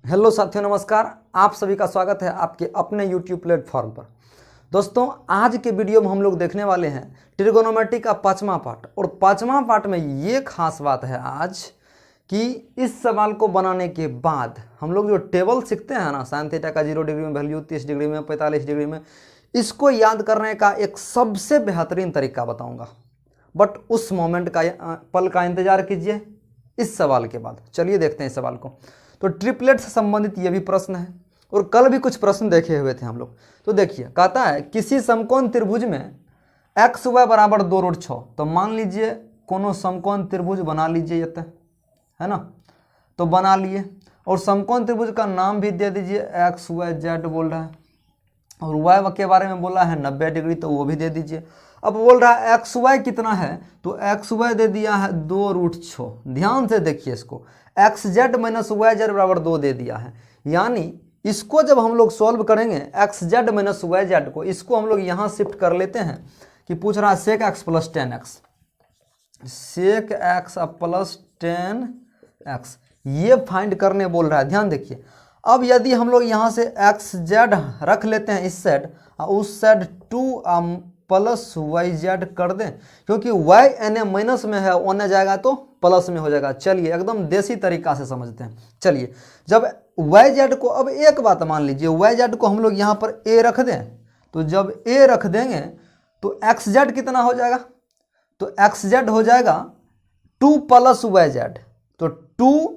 Hello साथियों, नमस्कार। आप सभी का स्वागत है आपके अपने YouTube प्लेटफॉर्म पर। दोस्तों, आज के वीडियो में हम लोग देखने वाले हैं ट्रिगोनोमेट्री का 5वां पार्ट। और 5वां पार्ट में ये खास बात है आज कि इस सवाल को बनाने के बाद हम लोग जो टेबल सीखते हैं ना, साइन थीटा का 0 डिग्री में वैल्यू, 30 डिग्री में, 45 डिग्री में, इसको याद करने का एक सबसे बेहतरीन तरीका बताऊँगा। बट उस मोमेंट का पल का इंतजार कीजिए इस सवाल के बाद। चलिए देखते हैं इस सवाल को। तो ट्रिपलेट से संबंधित ये भी प्रश्न है और कल भी कुछ प्रश्न देखे हुए थे हम लोग। तो देखिए, कहता है किसी समकोण त्रिभुज में एक्स वाई बराबर 2√6। तो मान लीजिए कोनो समकोण त्रिभुज बना लीजिए, ये है ना, तो बना लिए। और समकोण त्रिभुज का नाम भी दे दीजिए, एक्स वाई जेड बोल रहा है। और वाई के बारे में बोला है 90 डिग्री, तो वो भी दे दीजिए। अब बोल रहा है एक्स वाई कितना है, तो एक्स वाई दे दिया है 2√6। ध्यान से देखिए इसको, x z minus y z बराबर 2 दे दिया है। यानी इसको जब हम लोग सॉल्व करेंगे x z minus y z को, इसको हम लोग यहाँ शिफ्ट कर लेते हैं कि पूछ रहा है sec x plus 10x, sec x plus 10x, ये फाइंड करने बोल रहा है। ध्यान देखिए, अब यदि हम लोग यहाँ से एक्स जेड रख लेते हैं इस साइड और उस साइड 2 प्लस वाई जेड कर दें, क्योंकि वाई एन ए माइनस में है, ओने जाएगा तो प्लस में हो जाएगा। चलिए एकदम देसी तरीका से समझते हैं। चलिए, जब वाई जेड को, अब एक बात मान लीजिए, वाई जेड को हम लोग यहाँ पर ए रख दें, तो जब ए रख देंगे तो एक्स जेड कितना हो जाएगा, तो एक्स जेड हो जाएगा 2 प्लस वाई जेड, तो 2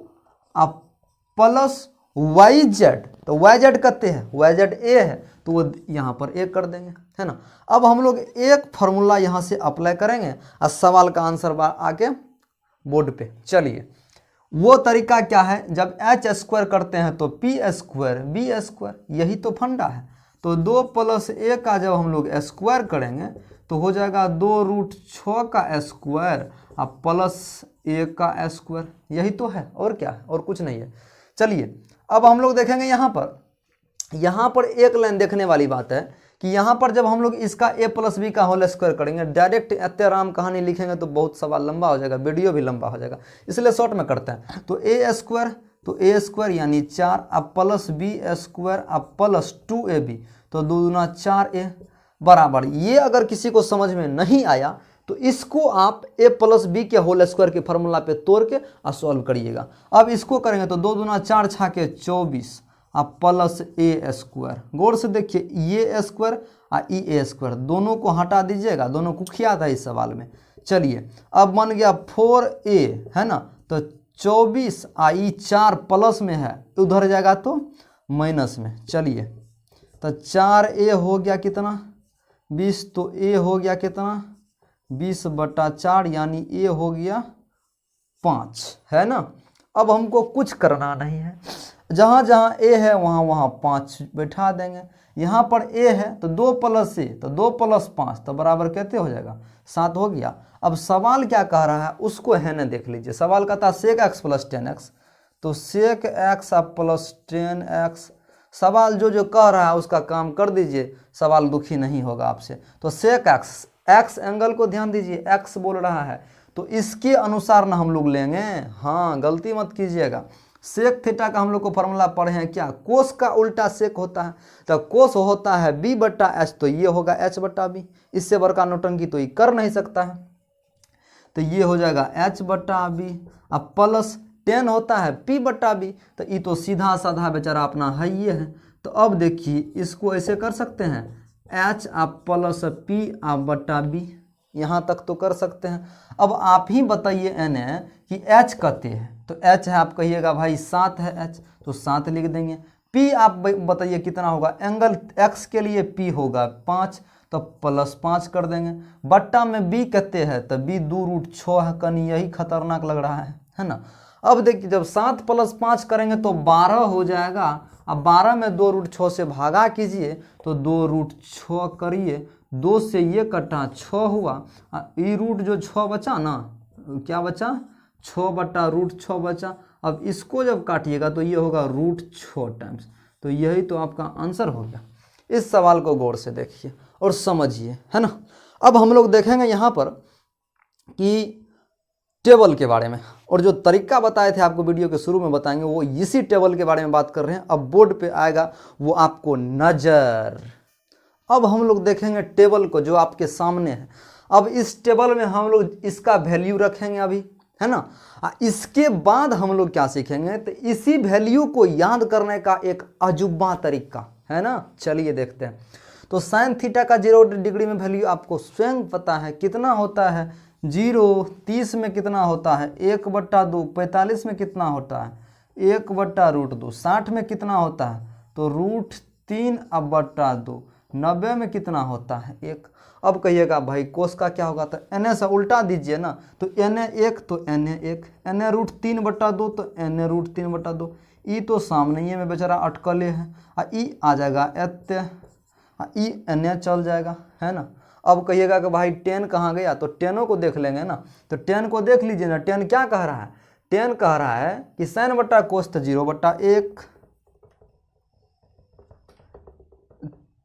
प्लस वाई जेड, तो वाई जेड कहते हैं, वाई जेड ए है, तो वो यहाँ पर ए कर देंगे, है ना। अब हम लोग एक फार्मूला यहाँ से अप्लाई करेंगे और सवाल का आंसर आके बोर्ड पे। चलिए, वो तरीका क्या है, जब एच स्क्वायर करते हैं तो पी स्क्वायर बी स्क्वायर, यही तो फंडा है। तो 2 प्लस ए का जब हम लोग स्क्वायर करेंगे तो हो जाएगा 2√6 का स्क्वायर और प्लस ए का स्क्वायर, यही तो है, और क्या है, और कुछ नहीं है। चलिए, अब हम लोग देखेंगे यहाँ पर एक लाइन देखने वाली बात है कि यहाँ पर जब हम लोग इसका a प्लस बी का होल स्क्वायर करेंगे, डायरेक्ट इतने आराम कहानी लिखेंगे तो बहुत सवाल लंबा हो जाएगा, वीडियो भी लंबा हो जाएगा, इसलिए शॉर्ट में करते हैं। तो ए स्क्वायर यानी 4 अब प्लस बी स्क्वायर अब प्लस 2ab, तो 2 दूना 4a बराबर। ये अगर किसी को समझ में नहीं आया तो इसको आप a प्लस बी के होल स्क्वायर के फार्मूला पे तोड़ के और सॉल्व करिएगा। अब इसको करेंगे तो 2 दूना 4 छाके 24 अब प्लस ए स्क्वायर। गौर से देखिए, ये स्क्वायर और ए स्क्वायर दोनों को हटा दीजिएगा, दोनों कुख्यात है इस सवाल में। चलिए, अब बन गया 4a, है ना, तो 24 आई 4 प्लस में है, उधर जाएगा तो माइनस में। चलिए, तो 4a हो गया कितना 20, तो a हो गया कितना 20/4, यानी a हो गया 5, है ना। अब हमको कुछ करना नहीं है, जहाँ जहाँ a है वहाँ वहाँ 5 बैठा देंगे। यहाँ पर a है तो 2 प्लस a, तो 2 प्लस 5 तो बराबर कहते हो जाएगा 7 हो गया। अब सवाल क्या कह रहा है उसको है ना, देख लीजिए। सवाल कहता है सेक एक्स प्लस 10x, तो सेक एक्स प्लस 10x। सवाल जो कह रहा है उसका काम कर दीजिए, सवाल दुखी नहीं होगा आपसे। तो सेक एक्स, एक्स एंगल को ध्यान दीजिए, एक्स बोल रहा है तो इसके अनुसार ना हम लोग लेंगे। हाँ, गलती मत कीजिएगा। सेक थीटा का हम लोग को फार्मूला पढ़े हैं क्या, कोस का उल्टा सेक होता है, तो कोस होता है b/h, तो ये होगा h/b। इससे बड़का नौटंकी तो ये कर नहीं सकता है, तो ये हो जाएगा h/b। अब प्लस 10 होता है p/b, तो ये तो सीधा साधा बेचारा अपना है ये है। तो अब देखिए, इसको ऐसे कर सकते हैं h प्लस p/b, यहाँ तक तो कर सकते हैं। अब आप ही बताइए n कि h कहते हैं, तो h है, आप कहिएगा भाई 7 है h, तो 7 लिख देंगे। p आप बताइए कितना होगा, एंगल x के लिए p होगा 5, तो प्लस 5 कर देंगे। बट्टा में b कहते हैं, तो b 2√6 है, कहीं यही खतरनाक लग रहा है ना। अब देखिए, जब 7 प्लस 5 करेंगे तो 12 हो जाएगा। अब 12 में 2√6 से भागा कीजिए, तो 2√6 करिए, 2 से ये कटा 6 हुआ, ये रूट जो 6 बचा ना, क्या बचा 6/√6 बचा। अब इसको जब काटिएगा तो ये होगा √6 टाइम्स, तो यही तो आपका आंसर हो गया। इस सवाल को गौर से देखिए और समझिए, है ना। अब हम लोग देखेंगे यहाँ पर कि टेबल के बारे में, और जो तरीका बताए थे आपको वीडियो के शुरू में बताएंगे वो इसी टेबल के बारे में बात कर रहे हैं। अब बोर्ड पे आएगा वो आपको नजर। अब हम लोग देखेंगे टेबल को जो आपके सामने है। अब इस टेबल में हम लोग इसका वैल्यू रखेंगे अभी, है ना। इसके बाद हम लोग क्या सीखेंगे, तो इसी वैल्यू को याद करने का एक अजूबा तरीका है ना। चलिए देखते हैं। तो साइन थीटा का 0 डिग्री में वैल्यू आपको स्वयं पता है कितना होता है, 0। 30 में कितना होता है, 1/2। 45 में कितना होता है, 1/√2। 60 में कितना होता है, तो √3/2। 90 में कितना होता है, 1। अब कहिएगा भाई कोस का क्या होगा, तो एन से उल्टा दीजिए ना, तो एन 1 तो एन 1, एन √3/2 तो एन √3/2। ई तो सामने ही में बेचारा अटकले है, ई आ जाएगा एत्य, ई एन चल जाएगा, है ना। अब कहिएगा कि भाई 10 कहाँ गया, तो 10 को देख लेंगे ना। तो 10 को देख लीजिए ना। 10 क्या कह रहा है, 10 कह रहा है कि साइन बटा कोस तो 0/1,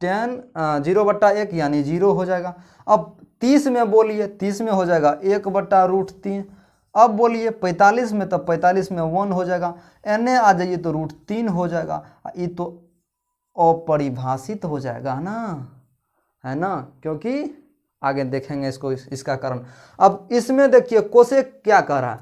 10 0/1 यानी 0 हो जाएगा। अब 30 में बोलिए, 30 में हो जाएगा 1/√3। अब बोलिए 45 में, तो 45 में 1 हो जाएगा। एन आ जाइए तो √3 हो जाएगा। ये तो अपरिभाषित हो जाएगा ना, है ना, क्योंकि आगे देखेंगे इसको, इसका कारण। अब इसमें देखिए कोसेक क्या कह रहा है,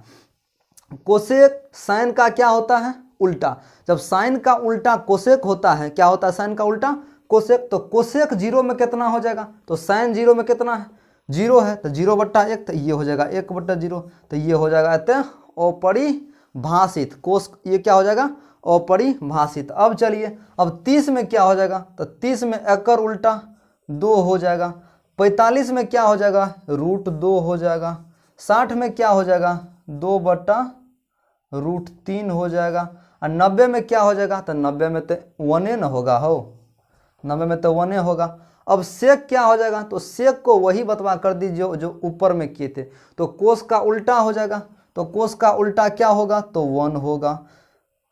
कोसेक साइन का क्या होता है, उल्टा। जब साइन का उल्टा कोसेक होता है, क्या होता है साइन का उल्टा, कोसेक। तो कोसेक 0 में कितना हो जाएगा, तो साइन 0 में कितना है, 0 है, तो 0/1, तो ये हो जाएगा 1/0, तो ये हो जाएगा अपरिभाषित। कोस ये क्या हो जाएगा, अपरिभाषित। अब चलिए, अब 30 में क्या हो जाएगा, तो 30 में एकर उल्टा 2 हो जाएगा। 45 में क्या हो जाएगा, √2 हो जाएगा। 60 में क्या हो जाएगा, 2/√3 हो जाएगा। और 90 में क्या हो जाएगा, तो 90 में तो 1 न होगा, हो 90 में तो 1 होगा। अब सेक क्या हो जाएगा, तो सेक को वही बतवा कर दीजिए जो ऊपर में किए थे। तो कोस का उल्टा हो जाएगा, तो कोस का उल्टा क्या होगा, तो 1 होगा,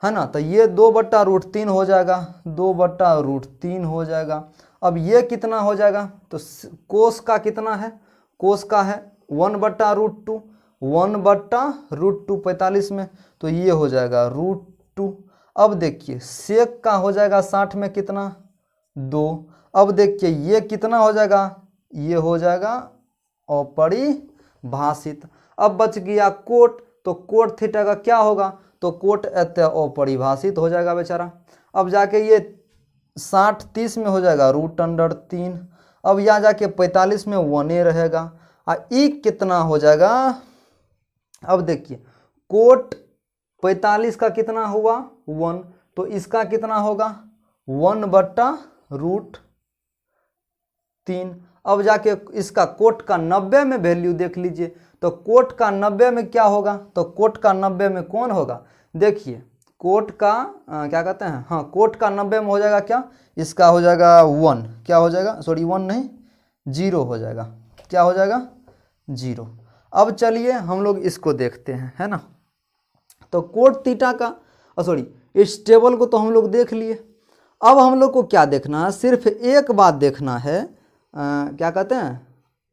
है ना। तो ये 2/√3 हो जाएगा, 2/√3 हो जाएगा। अब ये कितना हो जाएगा, तो कोस का कितना है, कोस का है 1/√2, 1/√2 45 में, तो ये हो जाएगा √2। अब देखिए सेक का हो जाएगा 60 में कितना, 2। अब देखिए ये कितना हो जाएगा, ये हो जाएगा अपरिभाषित। अब बच गया कोट, तो कोट थीटा का क्या होगा, तो कोट अपरिभाषित हो जाएगा बेचारा। अब जाके ये 60 30 में हो जाएगा √3। अब यहाँ जाके 45 में 1 रहेगा, और ई कितना हो जाएगा। अब देखिए कोट 45 का कितना हुआ, 1, तो इसका कितना होगा 1/√3। अब जाके इसका कोट का 90 में वैल्यू देख लीजिए, तो कोट का 90 में क्या होगा, तो कोट का 90 में कौन होगा, देखिए कोट का क्या कहते हैं, हाँ कोट का 90 में हो जाएगा क्या, इसका हो जाएगा 1, क्या हो जाएगा, सॉरी 1 नहीं 0 हो जाएगा, क्या हो जाएगा 0। अब चलिए हम लोग इसको देखते हैं, है ना। तो कोट थीटा का सॉरी इस टेबल को तो हम लोग देख लिए। अब हम लोग को क्या देखना है, सिर्फ एक बात देखना है, क्या कहते हैं,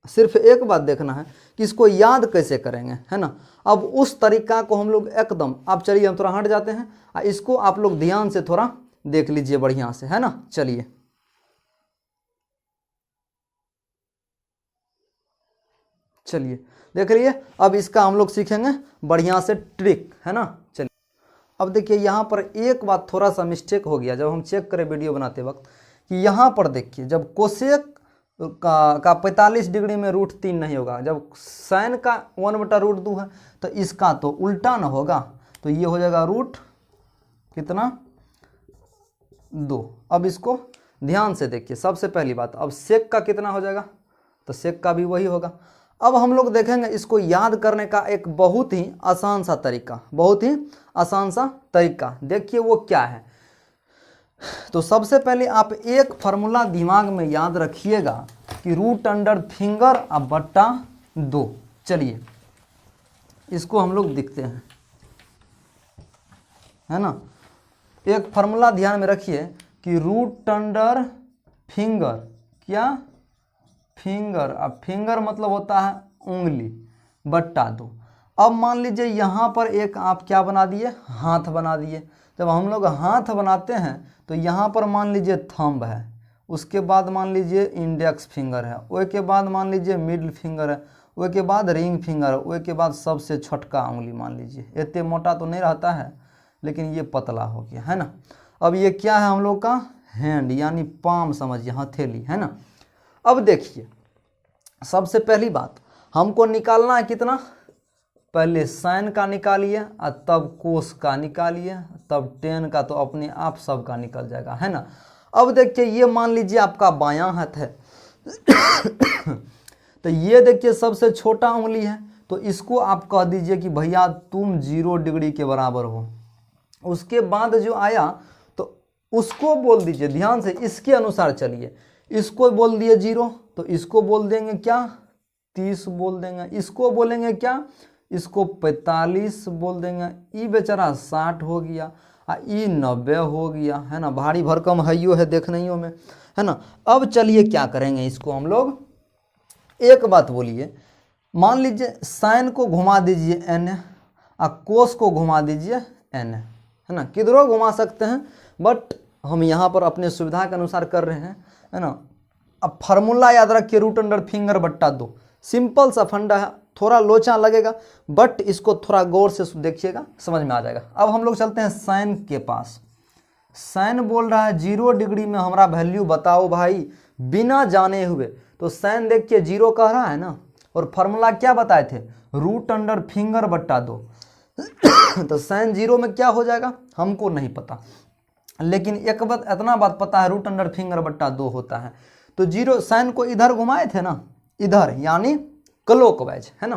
सिर्फ एक बात देखना है कि इसको याद कैसे करेंगे, है ना। अब उस तरीका को हम लोग एकदम, अब चलिए हम थोड़ा हट जाते हैं, इसको आप लोग ध्यान से थोड़ा देख लीजिए बढ़िया से, है ना। चलिए चलिए देख लीजिए, अब इसका हम लोग सीखेंगे बढ़िया से ट्रिक, है ना। चलिए अब देखिए यहाँ पर एक बात थोड़ा सा मिस्टेक हो गया जब हम चेक करें वीडियो बनाते वक्त, कि यहाँ पर देखिए जब कोसेक का 45 डिग्री में √3 नहीं होगा, जब साइन का 1/√2 है, तो इसका तो उल्टा ना होगा, तो ये हो जाएगा कितना 2। अब इसको ध्यान से देखिए, सबसे पहली बात, अब सेक का कितना हो जाएगा, तो सेक का भी वही होगा। अब हम लोग देखेंगे इसको याद करने का एक बहुत ही आसान सा तरीका, बहुत ही आसान सा तरीका, देखिए वो क्या है। तो सबसे पहले आप एक फार्मूला दिमाग में याद रखिएगा कि √2 चलिए इसको हम लोग देखते हैं, है ना। एक फार्मूला ध्यान में रखिए कि √, क्या फिंगर, अब फिंगर मतलब होता है उंगली, /2। अब मान लीजिए यहाँ पर एक आप क्या बना दिए, हाथ बना दिए। जब हम लोग हाथ बनाते हैं तो यहाँ पर मान लीजिए थंब है, उसके बाद मान लीजिए इंडेक्स फिंगर है, उसके बाद मान लीजिए मिडिल फिंगर है, उसके बाद रिंग फिंगर है, उसके बाद सबसे छोटका उंगली मान लीजिए। इतने मोटा तो नहीं रहता है लेकिन ये पतला हो गया है ना। अब ये क्या है हम लोग का, हैंड यानी पाम समझिए, हथेली है ना। अब देखिए सबसे पहली बात हमको निकालना है कितना, पहले साइन का निकालिए और तब कोस का निकालिए, तब टेन का, तो अपने आप सब का निकल जाएगा है ना। अब देखिए ये मान लीजिए आपका बायां हाथ है तो ये देखिए सबसे छोटा उंगली है, तो इसको आप कह दीजिए कि भैया तुम 0 डिग्री के बराबर हो। उसके बाद जो आया तो उसको बोल दीजिए, ध्यान से इसके अनुसार चलिए, इसको बोल दिए 0 तो इसको बोल देंगे क्या 30 बोल देंगे, इसको बोलेंगे क्या, इसको 45 बोल देंगे, ई बेचारा 60 हो गया, ई 90 हो गया है ना। भारी भरकम हइयो है देखने में है ना। अब चलिए क्या करेंगे, इसको हम लोग एक बात बोलिए, मान लीजिए साइन को घुमा दीजिए n और कोस को घुमा दीजिए n है ना। किधरों घुमा सकते हैं बट हम यहाँ पर अपने सुविधा के अनुसार कर रहे हैं है ना। अब फार्मूला याद रखिए, रूट अंडर फिंगर बट्टा 2, सिंपल सा फंडा है, थोड़ा लोचा लगेगा बट इसको थोड़ा गौर से देखिएगा समझ में आ जाएगा। अब हम लोग चलते हैं साइन के पास। साइन बोल रहा है 0 डिग्री में हमारा वैल्यू बताओ भाई बिना जाने हुए, तो साइन देखिए 0 कह रहा है ना, और फार्मूला क्या बताए थे, रूट अंडर फिंगर बट्टा 2 तो साइन 0 में क्या हो जाएगा हमको नहीं पता, लेकिन एक बात इतना बात पता है रूट अंडर फिंगर बट्टा 2 होता है। तो 0 साइन को इधर घुमाए थे ना, इधर यानी क्लॉकवाइज है ना,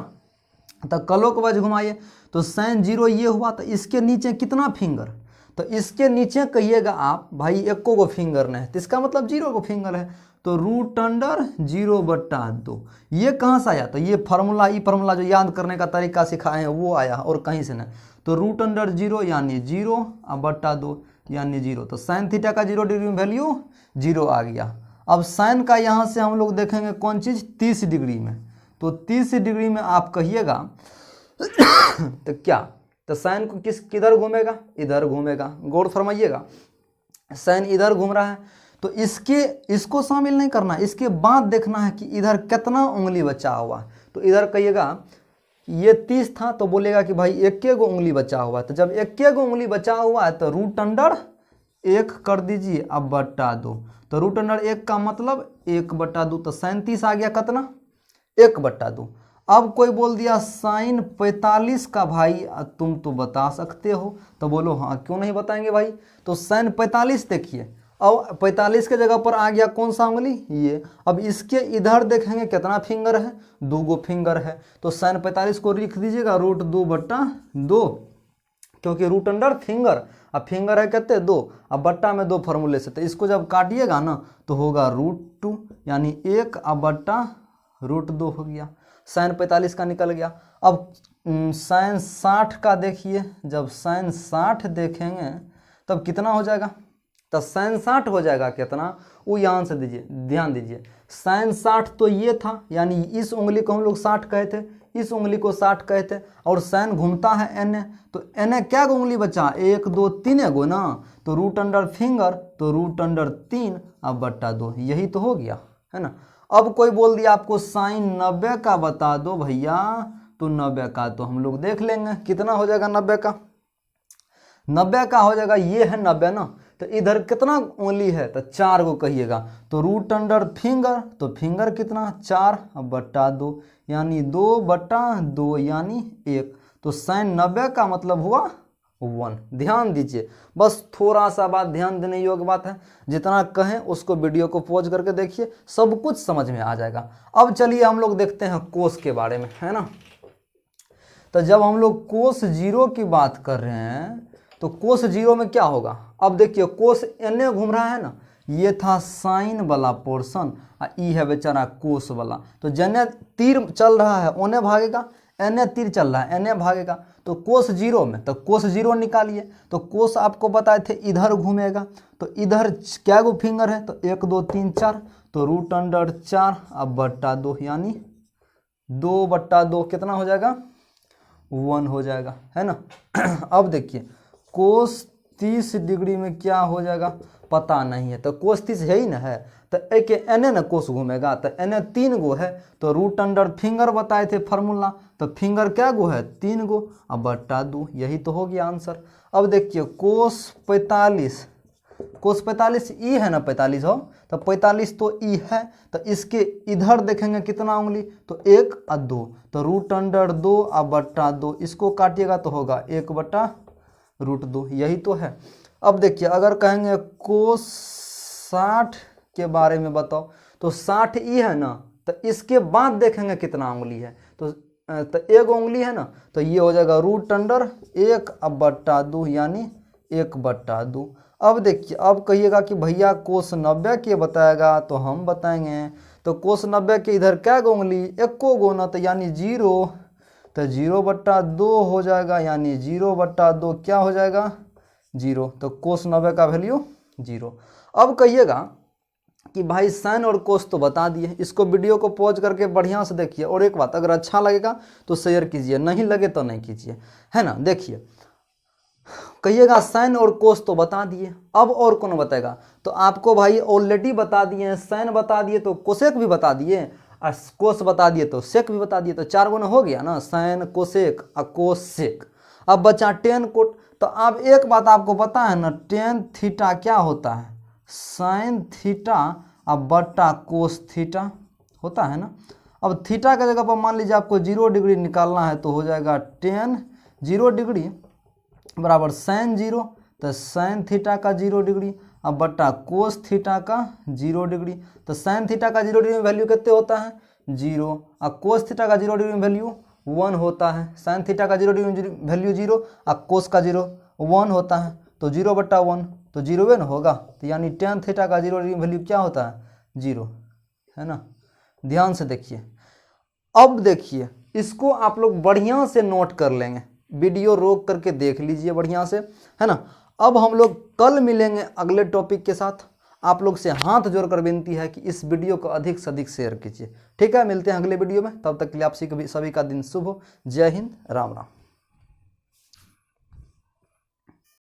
तो क्लॉकवाइज घुमाइए तो साइन 0 ये हुआ, तो इसके नीचे कितना फिंगर, तो इसके नीचे कहिएगा आप भाई एको को फिंगर नहीं है, तो इसका मतलब 0 को फिंगर है, तो रूट अंडर 0 बट्टा 2। ये कहाँ से आया, तो ये फार्मूला, ये फार्मूला जो याद करने का तरीका सिखाए हैं वो आया और कहीं से नहीं। तो रूट अंडर 0 यानी 0 और बट्टा 2 यानी 0, तो साइन थीटा का 0 डिग्री में वैल्यू 0 आ गया। अब साइन का यहाँ से हम लोग देखेंगे कौन चीज़ 30 डिग्री में, तो 30 डिग्री में आप कहिएगा तो क्या, तो साइन को किधर घूमेगा, इधर घूमेगा, गौर फरमाइएगा। साइन इधर घूम रहा है तो इसको शामिल नहीं करना, इसके बाद देखना है कि इधर कितना उंगली बचा हुआ है। तो इधर कहिएगा ये 30 था तो बोलेगा कि भाई 1 उंगली बचा हुआ है, तो जब 1 उंगली बचा हुआ है तो रूट अंडर 1 कर दीजिए अब बट्टा 2, तो रूट अंडर 1 का मतलब 1 बट्टा 2, तो साइन 30 आ गया कितना 1 बट्टा 2। अब कोई बोल दिया साइन 45 का भाई तुम तो बता सकते हो, तो बोलो हाँ क्यों नहीं बताएंगे भाई। तो साइन 45 देखिए, अब 45 के जगह पर आ गया कौन सा उंगली ये, अब इसके इधर देखेंगे कितना फिंगर है 2 फिंगर है, तो साइन 45 को लिख दीजिएगा रूट 2 बट्टा 2, क्योंकि रूट अंडर फिंगर, अब फिंगर है कहते 2, अब बट्टा में 2 फार्मूले से, तो इसको जब काटिएगा ना तो होगा रूट 2 यानी 1 अब बट्टा रूट 2 हो गया, साइन 45 का निकल गया। अब साइन 60 का देखिए, जब साइन 60 देखेंगे तब कितना हो जाएगा, तो साइन 60 हो जाएगा कितना, वो यहाँ से दीजिए, ध्यान दीजिए साइन 60 तो ये था, यानी इस उंगली को हम लोग 60 कहे थे, इस उंगली को 60 कहे थे, और साइन घूमता है एन, तो एन क्या उंगली बचा 1 2 3 गो ना, तो रूट अंडर फिंगर तो रूट अंडर 3 अब बट्टा 2, यही तो हो गया है ना। अब कोई बोल दिया आपको साइन 90 का बता दो भैया, तो 90 का तो हम लोग देख लेंगे कितना हो जाएगा, 90 का हो जाएगा, ये है 90 ना, तो इधर कितना उंगली है तो 4 को कहिएगा, तो रूट अंडर फिंगर तो फिंगर कितना 4 अब बट्टा 2 यानी 2 बट्टा 2 यानी 1, तो साइन 90 का मतलब हुआ 1। ध्यान दीजिए, बस थोड़ा सा बात ध्यान देने योग्य बात है, जितना कहें उसको वीडियो को पॉज करके देखिए, सब कुछ समझ में आ जाएगा। अब चलिए हम लोग देखते हैं कोस के बारे में है ना। तो जब हम लोग कोस 0 की बात कर रहे हैं तो कोस 0 में क्या होगा, अब देखिए कोस एने घूम रहा है ना, ये था साइन वाला पोर्शन और ई है बेचारा कोस वाला, तो जने तीर चल रहा है ओने भागेगा, एने तीर चल रहा है एने भागेगा, तो कोस 0 में तो कोस 0 निकालिए, तो कोस आपको बताए थे इधर घूमेगा, तो इधर क्या गो फिंगर है तो 1 2 3 4, तो रूट अंडर 4 अब बट्टा 2 यानी 2 बट्टा 2 कितना हो जाएगा 1 हो जाएगा, है ना। अब देखिए कोस 30 डिग्री में क्या हो जाएगा पता नहीं है, तो कोस 30 है ही ना है, तो एक एने ना कोस घूमेगा, तो एने 3 गो है, तो रूट अंडर फिंगर बताए थे फार्मूला, तो फिंगर क्या गो है 3 गो, अब बटा 2, यही तो हो गया आंसर। अब देखिए कोस 45 ई है ना 45 हो, तो 45 तो ई है, तो इसके इधर देखेंगे कितना उंगली, तो 1 और 2, तो रूट अंडर 2 और बटा 2, इसको काटिएगा तो होगा 1 बटा रूट 2, यही तो है। अब देखिए अगर कहेंगे कोस 60 के बारे में बताओ, तो 60 ई है ना, तो इसके बाद देखेंगे कितना उंगली है, तो 1 उंगली है ना, तो ये हो जाएगा रूट अंडर 1 अब बटा 2 यानी 1 बटा 2। अब देखिए अब कहिएगा कि भैया कोस 90 के बताएगा, तो हम बताएंगे तो कोस 90 के इधर क्या गो उंगली 1 गो ना, तो यानी 0, तो 0 बटा 2 हो जाएगा, यानी 0 बटा 2 क्या हो जाएगा 0, तो कोस 90 का वैल्यू 0। अब कहिएगा कि भाई साइन और कोस तो बता दिए, इसको वीडियो को पॉज करके बढ़िया से देखिए, और एक बात अगर अच्छा लगेगा तो शेयर कीजिए, नहीं लगे तो नहीं कीजिए, है ना। देखिए कहिएगा साइन और कोस तो बता दिए, अब और कौन बताएगा, तो आपको भाई ऑलरेडी बता दिए हैं, साइन बता दिए तो कोसेक भी बता दिए, और कोस बता दिए तो सेक भी बता दिए, तो 4 गुना हो गया ना, साइन कोसेक और कोसेक। अब बचा टेन कोट, तो अब एक बात आपको पता है ना, टेन थीटा क्या होता है, साइन थीटा अब बटा कोस थीटा होता है ना। अब थीटा का जगह पर मान लीजिए आपको 0 डिग्री निकालना है, तो हो जाएगा टेन 0 डिग्री बराबर साइन 0, तो साइन थीटा का 0 डिग्री अब बटा कोस थीटा का 0 डिग्री, तो साइन थीटा का 0 डिग्री में वैल्यू कितने होता है 0, और कोस थीटा का 0 डिग्री में वैल्यू 1 होता है। साइन थीटा का 0 डिग्री में वैल्यू 0 और कोस का 1 होता है, तो 0 बटा 1 तो 0 ना होगा, तो यानी टेन थीटा का 0 डिग्री में वैल्यू क्या होता है 0, है ना। ध्यान से देखिए, अब देखिए इसको आप लोग बढ़िया से नोट कर लेंगे, वीडियो रोक करके देख लीजिए बढ़िया से, है ना। अब हम लोग कल मिलेंगे अगले टॉपिक के साथ। आप लोग से हाथ जोड़कर विनती है कि इस वीडियो को अधिक से अधिक शेयर कीजिए, ठीक है। मिलते हैं अगले वीडियो में, तब तक के लिए आप सभी का दिन शुभ हो। जय हिंद, राम राम।